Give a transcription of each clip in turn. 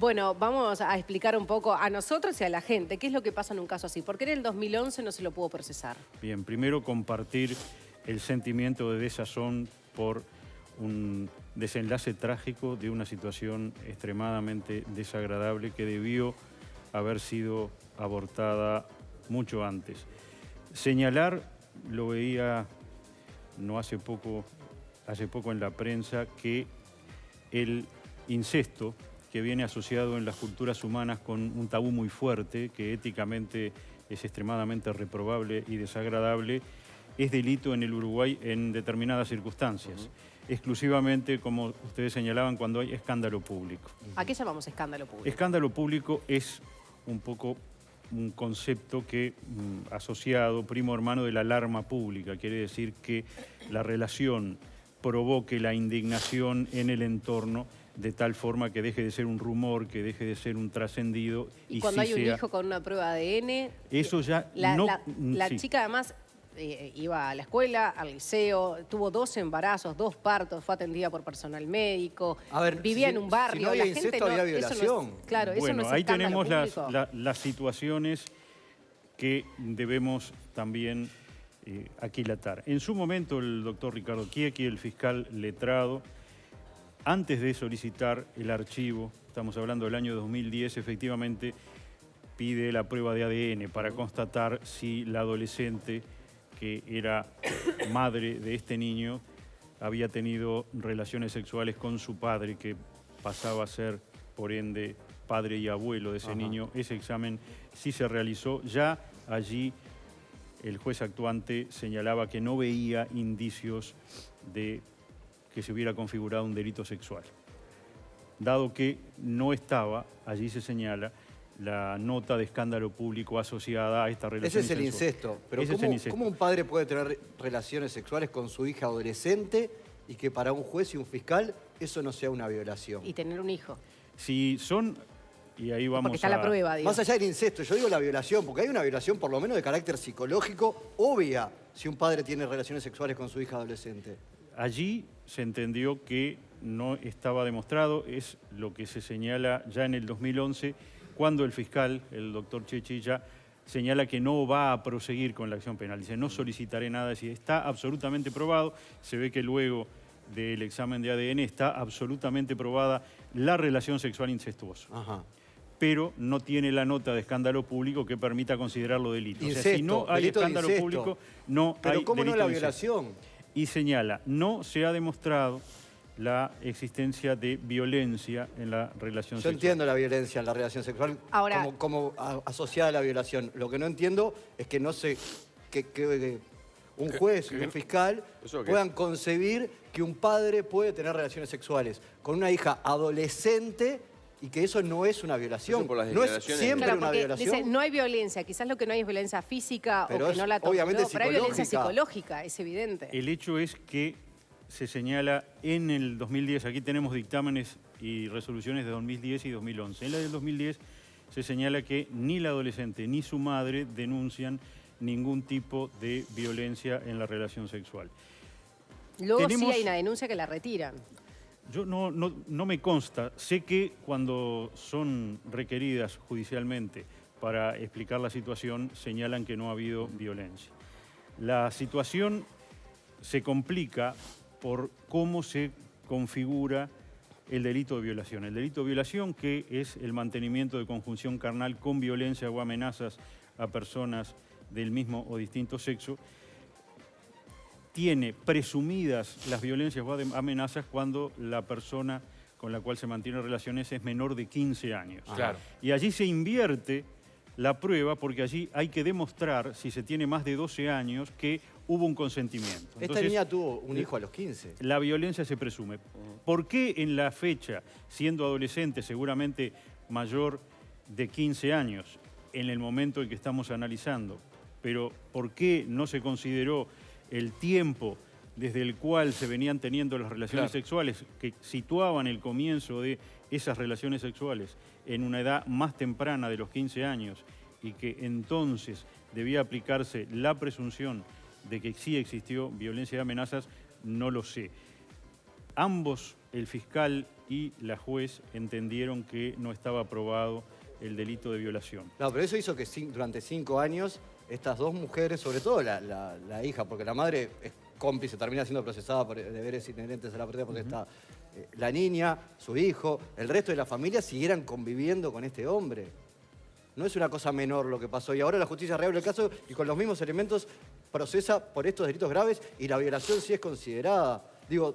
Bueno, vamos a explicar un poco a nosotros y a la gente qué es lo que pasa en un caso así. ¿Por qué en el 2011 no se lo pudo procesar? Bien, primero compartir el sentimiento de desazón por un desenlace trágico de una situación extremadamente desagradable que debió haber sido abortada mucho antes. Señalar, lo veía no hace poco en la prensa, que el incesto, que viene asociado en las culturas humanas con un tabú muy fuerte, que éticamente es extremadamente reprobable y desagradable, es delito en el Uruguay en determinadas circunstancias. Exclusivamente, como ustedes señalaban, cuando hay escándalo público. ¿A qué llamamos escándalo público? Escándalo público es un poco un concepto que, asociado, primo hermano de la alarma pública, quiere decir que la relación provoque la indignación en el entorno de tal forma que deje de ser un rumor, que deje de ser un trascendido. Y cuando hay un hijo con una prueba de ADN... Eso ya La sí. chica además iba a la escuela, al liceo, tuvo 2 embarazos, 2 partos, fue atendida por personal médico, A ver, vivía en un barrio. Si no había la gente incesto, había violación. Claro, eso Bueno, no es ahí escándalo tenemos público. las situaciones que debemos también aquilatar. En su momento, el doctor Ricardo Chiecchi, el fiscal letrado, antes de solicitar el archivo, estamos hablando del año 2010, efectivamente pide la prueba de ADN para constatar si la adolescente, que era madre de este niño, había tenido relaciones sexuales con su padre, que pasaba a ser, por ende, padre y abuelo de ese niño. Ese examen sí se realizó. Ya allí el juez actuante señalaba que no veía indicios de que se hubiera configurado un delito sexual. Dado que no estaba, allí se señala, la nota de escándalo público asociada a esta relación. Ese es el incesto. Pero ¿cómo un padre puede tener relaciones sexuales con su hija adolescente y que para un juez y un fiscal eso no sea una violación? Y tener un hijo. Si son, y ahí vamos Porque está la prueba, digo. Más allá del incesto, yo digo la violación, porque hay una violación por lo menos de carácter psicológico obvia si un padre tiene relaciones sexuales con su hija adolescente. Allí se entendió que no estaba demostrado, es lo que se señala ya en el 2011, cuando el fiscal, el doctor Chiecchi, ya señala que no va a proseguir con la acción penal. Dice, no solicitaré nada, si está absolutamente probado. Se ve que luego del examen de ADN está absolutamente probada la relación sexual incestuosa. Pero no tiene la nota de escándalo público que permita considerarlo delito. Incesto, o sea, si no hay escándalo público, no hay delito. Pero ¿cómo no la violación? Y señala, no se ha demostrado la existencia de violencia en la relación sexual. Yo entiendo la violencia en la relación sexual como asociada a la violación. Lo que no entiendo es que no se... que un juez y un fiscal puedan concebir que un padre puede tener relaciones sexuales con una hija adolescente y que eso no es una violación. No es siempre una violación. Dice, no hay violencia. Quizás lo que no hay es violencia física pero o que no la tomó. Obviamente pero hay violencia psicológica, es evidente. El hecho es que se señala en el 2010, aquí tenemos dictámenes y resoluciones de 2010 y 2011. En la del 2010 se señala que ni la adolescente ni su madre denuncian ningún tipo de violencia en la relación sexual. Luego sí hay una denuncia que la retiran. Yo no me consta. Sé que cuando son requeridas judicialmente para explicar la situación, señalan que no ha habido violencia. La situación se complica por cómo se configura el delito de violación. El delito de violación, que es el mantenimiento de conjunción carnal con violencia o amenazas a personas del mismo o distinto sexo, tiene presumidas las violencias o amenazas cuando la persona con la cual se mantiene relaciones es menor de 15 años. Claro. Y allí se invierte la prueba porque allí hay que demostrar, si se tiene más de 12 años, que hubo un consentimiento. Entonces, esta niña tuvo un hijo a los 15. La violencia se presume. ¿Por qué en la fecha, siendo adolescente, seguramente mayor de 15 años, en el momento en que estamos analizando, pero por qué no se consideró el tiempo desde el cual se venían teniendo las relaciones sexuales, que situaban el comienzo de esas relaciones sexuales en una edad más temprana de los 15 años y que entonces debía aplicarse la presunción de que sí existió violencia y amenazas? No lo sé. Ambos, el fiscal y la juez entendieron que no estaba probado el delito de violación. No, pero eso hizo que durante 5 años estas dos mujeres, sobre todo la hija, porque la madre es cómplice, termina siendo procesada por deberes inherentes a la propiedad porque está la niña, su hijo, el resto de la familia siguieran conviviendo con este hombre. No es una cosa menor lo que pasó. Y ahora la justicia reabre el caso y con los mismos elementos procesa por estos delitos graves y la violación sí es considerada. Digo,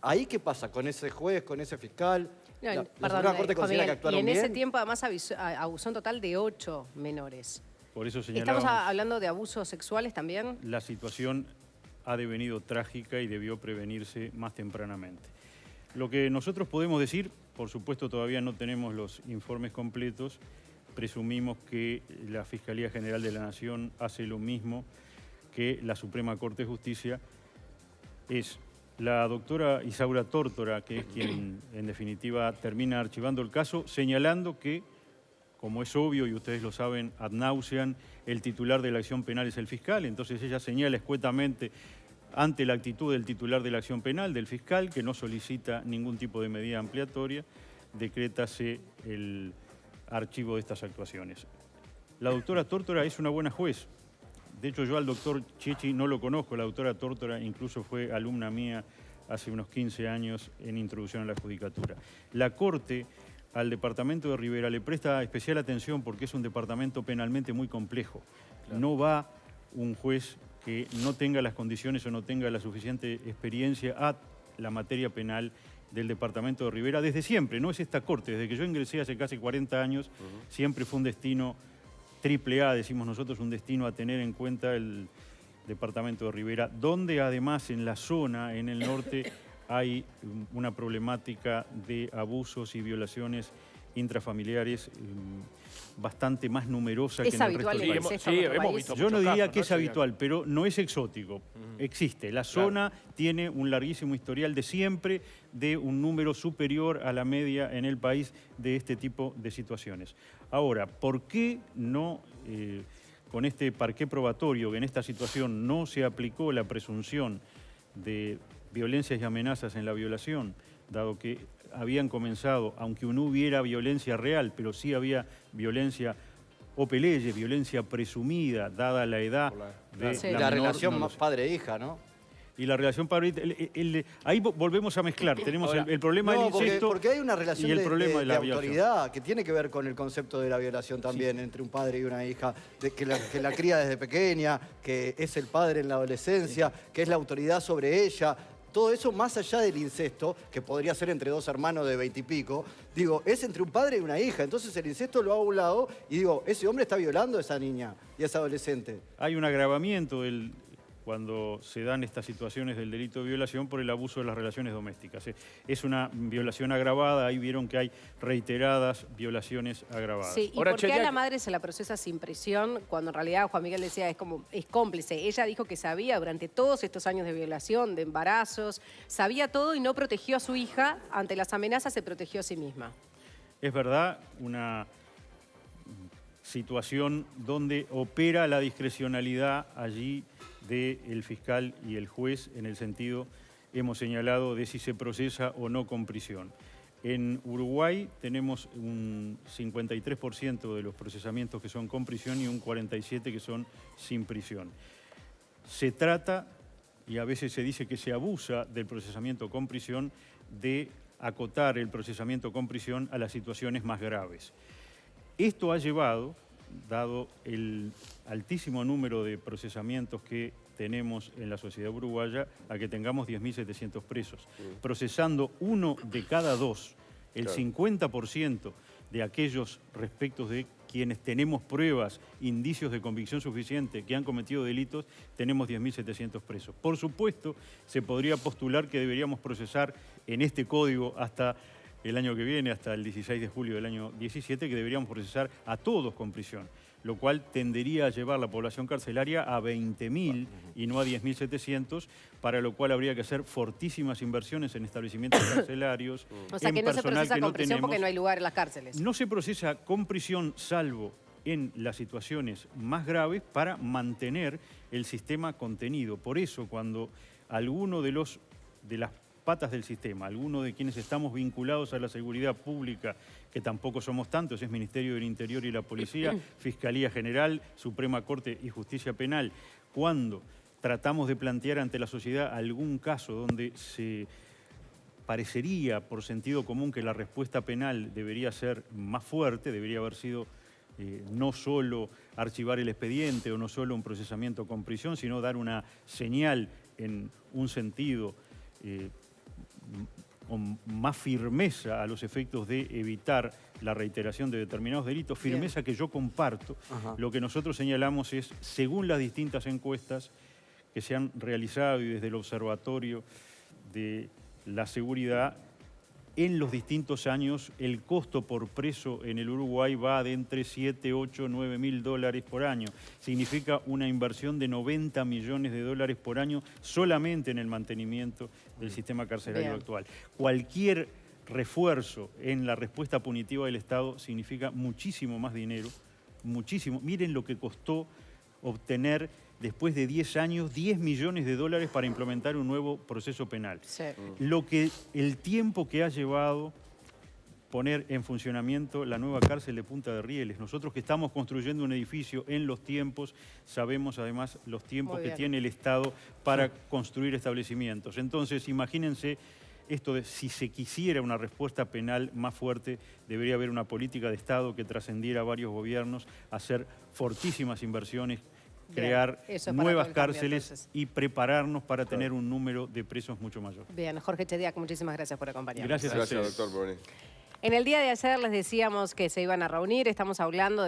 ¿ahí qué pasa con ese juez, con ese fiscal? No, la Suprema Corte considera que actuaron y en bien. ese tiempo además abusó en total de 8 menores. Por eso señalábamos, ¿Estamos hablando de abusos sexuales también? la situación ha devenido trágica y debió prevenirse más tempranamente. Lo que nosotros podemos decir, por supuesto todavía no tenemos los informes completos, presumimos que la Fiscalía General de la Nación hace lo mismo que la Suprema Corte de Justicia. Es la doctora Isaura Tórtora, que es quien en definitiva termina archivando el caso, señalando que, como es obvio y ustedes lo saben ad nauseam, el titular de la acción penal es el fiscal. Entonces ella señala escuetamente ante la actitud del titular de la acción penal, del fiscal, que no solicita ningún tipo de medida ampliatoria, decrétase el archivo de estas actuaciones. La doctora Tórtora es una buena juez. De hecho, yo al doctor Chichi no lo conozco. La doctora Tórtora incluso fue alumna mía hace unos 15 años en Introducción a la Judicatura. La Corte al departamento de Rivera le presta especial atención porque es un departamento penalmente muy complejo. Claro. No va un juez que no tenga las condiciones o no tenga la suficiente experiencia a la materia penal del departamento de Rivera desde siempre. No es esta Corte, desde que yo ingresé hace casi 40 años, siempre fue un destino AAA, decimos nosotros, un destino a tener en cuenta el departamento de Rivera, donde además en la zona, en el norte, hay una problemática de abusos y violaciones intrafamiliares bastante más numerosa que en el resto del país. Hemos visto Yo no diría casos, que es habitual, pero no es exótico. Existe. La zona tiene un larguísimo historial de siempre de un número superior a la media en el país de este tipo de situaciones. Ahora, ¿por qué no, con este parqué probatorio, que en esta situación no se aplicó la presunción de violencias y amenazas en la violación, dado que habían comenzado, aunque no hubiera violencia real, pero sí había violencia opeleye, violencia presumida, dada la edad de la relación más padre-hija, ¿no? Y la relación padre ahí volvemos a mezclar. Tenemos el problema del incesto porque hay una relación y el problema de la autoridad que tiene que ver con el concepto de la violación también entre un padre y una hija, que la cría desde pequeña, que es el padre en la adolescencia, que es la autoridad sobre ella. Todo eso, más allá del incesto, que podría ser entre dos hermanos de 20 y pico, digo, es entre un padre y una hija. Entonces el incesto lo hago a un lado y digo, ese hombre está violando a esa niña y a esa adolescente. Hay un agravamiento cuando se dan estas situaciones del delito de violación por el abuso de las relaciones domésticas. Es una violación agravada, ahí vieron que hay reiteradas violaciones agravadas. Sí, ¿y por qué a la madre se la procesa sin prisión cuando en realidad Juan Miguel decía es cómplice? Ella dijo que sabía durante todos estos años de violación, de embarazos, sabía todo y no protegió a su hija, ante las amenazas se protegió a sí misma. Es verdad, una situación donde opera la discrecionalidad allí del fiscal y el juez, en el sentido, hemos señalado, de si se procesa o no con prisión. En Uruguay tenemos un 53% de los procesamientos que son con prisión y un 47% que son sin prisión. Se trata, y a veces se dice que se abusa del procesamiento con prisión, de acotar el procesamiento con prisión a las situaciones más graves. Esto ha llevado, dado el altísimo número de procesamientos que tenemos en la sociedad uruguaya, a que tengamos 10.700 presos. Procesando 1 de cada 2, el 50% de aquellos respecto de quienes tenemos pruebas, indicios de convicción suficiente que han cometido delitos, tenemos 10.700 presos. Por supuesto, se podría postular que deberíamos procesar en este código hasta el año que viene, hasta el 16 de julio del año 17, que deberíamos procesar a todos con prisión, lo cual tendería a llevar la población carcelaria a 20.000 y no a 10.700, para lo cual habría que hacer fortísimas inversiones en establecimientos carcelarios. O sea, que no se procesa con prisión porque no hay lugar en las cárceles. No se procesa con prisión, salvo en las situaciones más graves, para mantener el sistema contenido. Por eso, cuando alguno de las patas del sistema, algunos de quienes estamos vinculados a la seguridad pública, que tampoco somos tantos, es Ministerio del Interior y la Policía, Fiscalía General, Suprema Corte y Justicia Penal, cuando tratamos de plantear ante la sociedad algún caso donde se parecería por sentido común que la respuesta penal debería ser más fuerte, debería haber sido no solo archivar el expediente o no solo un procesamiento con prisión, sino dar una señal en un sentido con más firmeza a los efectos de evitar la reiteración de determinados delitos, firmeza que yo comparto. Lo que nosotros señalamos es, según las distintas encuestas que se han realizado y desde el Observatorio de la Seguridad, en los distintos años el costo por preso en el Uruguay va de entre 7, 8, 9 mil dólares por año. Significa una inversión de 90 millones de dólares por año solamente en el mantenimiento del sistema carcelario actual. Cualquier refuerzo en la respuesta punitiva del Estado significa muchísimo más dinero, muchísimo. Miren lo que costó obtener después de 10 años, 10 millones de dólares para implementar un nuevo proceso penal. Sí. El tiempo que ha llevado poner en funcionamiento la nueva cárcel de Punta de Rieles. Nosotros que estamos construyendo un edificio en los tiempos, sabemos además los tiempos que tiene el Estado para construir establecimientos. Entonces, imagínense esto de si se quisiera una respuesta penal más fuerte, debería haber una política de Estado que trascendiera a varios gobiernos, hacer fortísimas inversiones, crear nuevas cárceles y prepararnos para tener un número de presos mucho mayor. Bien, Jorge Chediak, muchísimas gracias por acompañarnos. Gracias, doctor, por venir. En el día de ayer les decíamos que se iban a reunir, estamos hablando de